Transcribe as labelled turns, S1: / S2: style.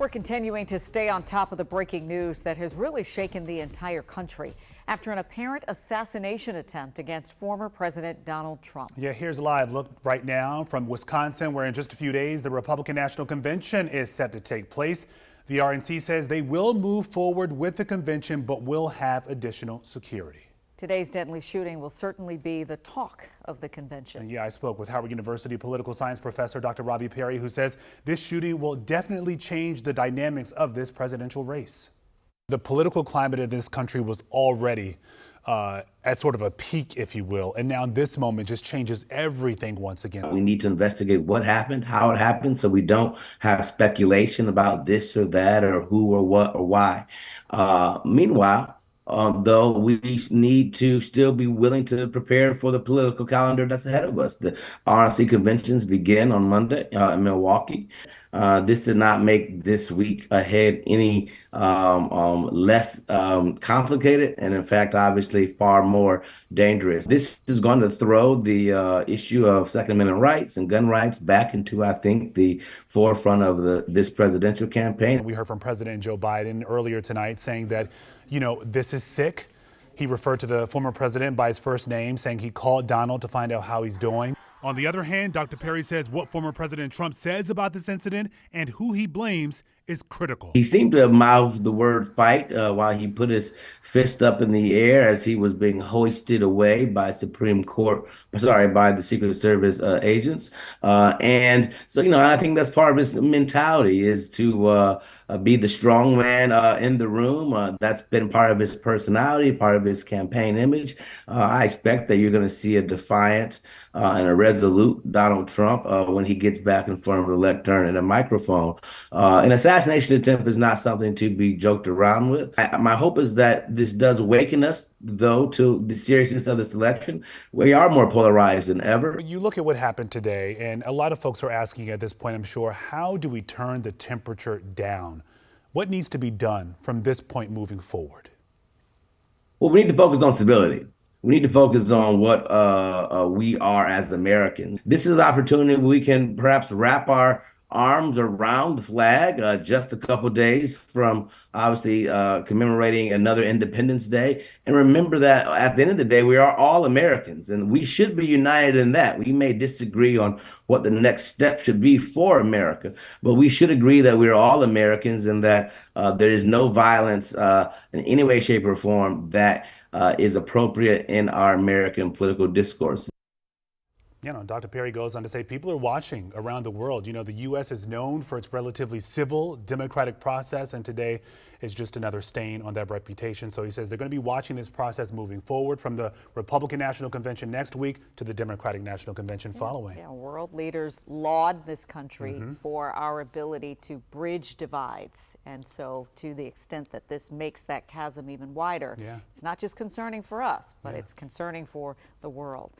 S1: We're continuing to stay on top of the breaking news that has really shaken the entire country after an apparent assassination attempt against former President Donald Trump.
S2: Yeah, here's a live look right now from Wisconsin, where in just a few days, the Republican National Convention is set to take place. The RNC says they will move forward with the convention, but will have additional security.
S1: Today's deadly shooting will certainly be the talk of the convention.
S2: And yeah, I spoke with Howard University political science professor Dr. Ravi Perry, who says this shooting will definitely change the dynamics of this presidential race. The political climate in this country was already at sort of a peak, if you will, and now this moment just changes everything once again.
S3: We need to investigate what happened, how it happened, so we don't have speculation about this or that or who or what or why. Meanwhile, though, we need to still be willing to prepare for the political calendar that's ahead of us. The RNC conventions begin on Monday in Milwaukee. This did not make this week ahead any less complicated, and in fact, obviously far more dangerous. This is going to throw the issue of Second Amendment rights and gun rights back into, I think, the forefront of this presidential campaign.
S2: We heard from President Joe Biden earlier tonight saying that, you know, this is sick. He referred to the former president by his first name, saying he called Donald to find out how he's doing. On the other hand, Dr. Perry says what former President Trump says about this incident and who he blames is critical.
S3: He seemed to have mouthed the word fight while he put his fist up in the air as he was being hoisted away by by the Secret Service agents. And so, you know, I think that's part of his mentality, is to be the strong man in the room. That's been part of his personality, part of his campaign image. I expect that you're going to see a defiant and a resolute Donald Trump when he gets back in front of the lectern and a microphone. An assassination attempt is not something to be joked around with. My hope is that this does awaken us, though, to the seriousness of this election. We are more polarized than ever.
S2: You look at what happened today, and a lot of folks are asking at this point, I'm sure, how do we turn the temperature down? What needs to be done from this point moving forward?
S3: Well, we need to focus on stability. We need to focus on what we are as Americans. This is an opportunity where we can perhaps wrap our arms around the flag just a couple days from obviously commemorating another Independence Day. And remember that at the end of the day, we are all Americans, and we should be united in that. We may disagree on what the next step should be for America, but we should agree that we're all Americans and that there is no violence in any way, shape, or form that is appropriate in our American political discourse.
S2: You know, Dr. Perry goes on to say people are watching around the world. You know, the U.S. is known for its relatively civil, democratic process, and today is just another stain on that reputation. So he says they're going to be watching this process moving forward, from the Republican National Convention next week to the Democratic National Convention following.
S1: Yeah, world leaders laud this country for our ability to bridge divides. And so to the extent that this makes that chasm even wider, it's not just concerning for us, but it's concerning for the world.